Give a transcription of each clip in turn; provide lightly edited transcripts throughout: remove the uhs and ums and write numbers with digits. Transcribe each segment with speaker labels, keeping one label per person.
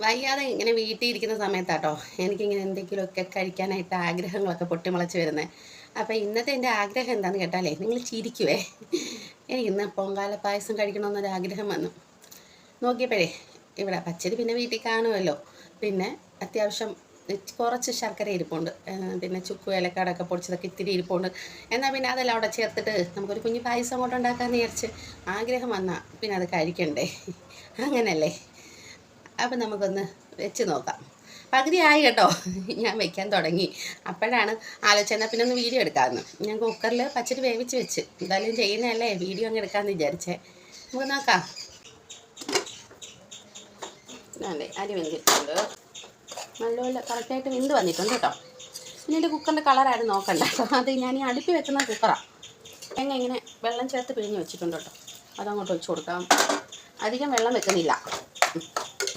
Speaker 1: വയ്യാതെ ഇങ്ങനെ വീട്ടിൽ ഇരിക്കുന്ന സമയത്താട്ടോ എനിക്കിങ്ങനെ എന്തെങ്കിലുമൊക്കെ കഴിക്കാനായിട്ട് ആഗ്രഹങ്ങളൊക്കെ പൊട്ടിമുളച്ച് വരുന്നത്. അപ്പോൾ ഇന്നത്തെ എൻ്റെ ആഗ്രഹം എന്താണെന്ന് കേട്ടാലേ നിങ്ങൾ ചിരിക്കുവേ. എനിക്ക് ഇന്ന് പൊങ്കാല പായസം കഴിക്കണമെന്നൊരു ആഗ്രഹം വന്നു. നോക്കിയപ്പോഴേ ഇവിടെ പച്ചരി പിന്നെ വീട്ടിൽ കാണുമല്ലോ, പിന്നെ അത്യാവശ്യം കുറച്ച് ശർക്കര ഇരിപ്പുണ്ട്, പിന്നെ ചുക്ക് ഏലക്കാടൊക്കെ പൊടിച്ചതൊക്കെ ഇത്തിരി ഇരിപ്പുണ്ട്. എന്നാൽ പിന്നെ അതെല്ലാം അവിടെ ചേർത്തിട്ട് നമുക്കൊരു കുഞ്ഞു പായസം അങ്ങോട്ട് ഉണ്ടാക്കാമെന്ന് വിചാരിച്ച് ആഗ്രഹം വന്നാൽ പിന്നെ അത് കഴിക്കണ്ടേ, അങ്ങനല്ലേ. അപ്പം നമുക്കൊന്ന് വെച്ച് നോക്കാം. പകുതിയായി കേട്ടോ, ഞാൻ വെക്കാൻ തുടങ്ങി. അപ്പോഴാണ് ആലോചന പിന്നെ ഒന്ന് വീഡിയോ എടുക്കാമെന്ന്. ഞാൻ കുക്കറിൽ പച്ചരി വേവിച്ച് വെച്ച്, എന്തായാലും ചെയ്യുന്നതല്ലേ വീഡിയോ അങ്ങ് എടുക്കാമെന്ന് വിചാരിച്ചേ. നമുക്ക് നോക്കാം. അതെ, അരി വെന്തിട്ടുണ്ട്, നല്ലപോലെ കറക്റ്റായിട്ട് വെന്ത് വന്നിട്ടുണ്ട് കേട്ടോ. പിന്നെ എൻ്റെ കുക്കറിൻ്റെ കളറായിരുന്നു നോക്കണ്ട, അത് ഞാൻ ഈ അടുപ്പി വെക്കുന്ന കുക്കറാണ്. ഇങ്ങനെ വെള്ളം ചേർത്ത് പിഴിഞ്ഞ് വെച്ചിട്ടുണ്ട് കേട്ടോ, അതങ്ങോട്ട് വെച്ച് കൊടുക്കാം. അധികം വെള്ളം വെക്കുന്നില്ല.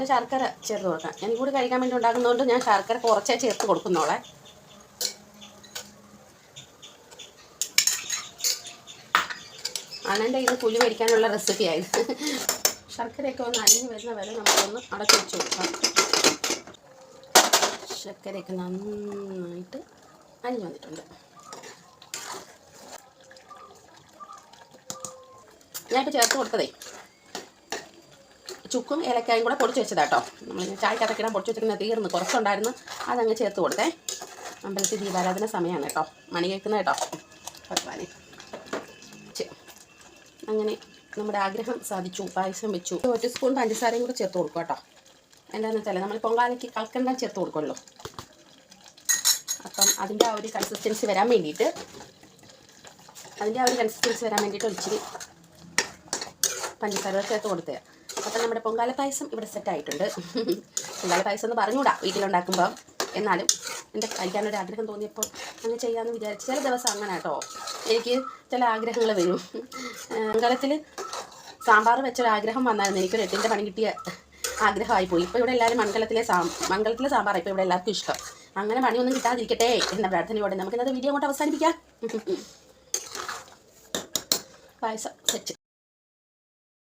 Speaker 1: ശർക്കര ചേർത്ത് കൊടുക്കാം. എനിക്ക് കൂടി കഴിക്കാൻ വേണ്ടി ഉണ്ടാക്കുന്നതുകൊണ്ട് ഞാൻ ശർക്കര കുറച്ചേ ചേർത്ത് കൊടുക്കുന്നോളെ. അതെൻ്റെ ഇത് പുലി മേടിക്കാനുള്ള റെസിപ്പി ആയത്. ശർക്കരയൊക്കെ ഒന്ന് അരിഞ്ഞ് വരുന്ന വരെ നമുക്കൊന്ന് അടച്ചു വെച്ച് കൊടുക്കാം. ശർക്കരയൊക്കെ നന്നായിട്ട് അരിഞ്ഞ് വന്നിട്ടുണ്ട്. ഞാനിപ്പോൾ ചേർത്ത് കൊടുത്തതേ ചുക്കും ഏലക്കായും കൂടെ പൊടിച്ച് വെച്ചതാട്ടോ. നമ്മൾ ചായക്കകത്തൊക്കെ ഇടാൻ പൊടിച്ച് വെച്ചിരിക്കുന്നത് തീർന്ന് കുറച്ചുണ്ടായിരുന്നു, അതങ്ങ് ചേർത്ത് കൊടുത്തേ. അമ്പലത്തിൽ ദീപാരാധന സമയമാണ് കേട്ടോ, മണി കേൾക്കുന്ന കേട്ടോ ഭഗവാനെ. അങ്ങനെ നമ്മുടെ ആഗ്രഹം സാധിച്ചു, പായസം വെച്ചു. 1 സ്പൂൺ പഞ്ചസാരയും കൂടെ ചേർത്ത് കൊടുക്കും കേട്ടോ. എന്താണെന്ന് വെച്ചാൽ നമ്മൾ പൊങ്കാലയ്ക്ക് കൽക്കണ്ടം ചേർത്ത് കൊടുക്കുമല്ലോ, അപ്പം അതിൻ്റെ ആ ഒരു കൺസിസ്റ്റൻസി വരാൻ വേണ്ടിയിട്ട് ഒരിച്ചിരി പഞ്ചസാര ചേർത്ത് കൊടുത്തേ. അപ്പം നമ്മുടെ പൊങ്കാല പായസം ഇവിടെ സെറ്റായിട്ടുണ്ട്. പൊങ്കാല പായസം എന്ന് പറഞ്ഞുകൂടാ വീട്ടിലുണ്ടാക്കുമ്പോൾ, എന്നാലും എൻ്റെ കഴിക്കാനൊരു ആഗ്രഹം തോന്നിയപ്പോൾ അങ്ങ് ചെയ്യാമെന്ന് വിചാരിച്ചു. ചില ദിവസം അങ്ങനെ കേട്ടോ, എനിക്ക് ചില ആഗ്രഹങ്ങൾ വരും. പൊങ്കാലത്തിൽ സാമ്പാർ വെച്ചൊരാഗ്രഹം വന്നായിരുന്നു, എനിക്കൊരു 8ൻ്റെ പണി കിട്ടിയ ആഗ്രഹമായിപ്പോയി. ഇപ്പോൾ ഇവിടെ എല്ലാവരും മംഗലത്തിലെ സാമ്പാറാണ് ഇപ്പോൾ ഇവിടെ എല്ലാവർക്കും ഇഷ്ടം. അങ്ങനെ പണിയൊന്നും കിട്ടാതിരിക്കട്ടെ എന്ന പ്രാർത്ഥനയോടെ നമുക്കിന്നത് വീഡിയോ കൊണ്ട് അവസാനിപ്പിക്കാം. പായസം സെറ്റ്.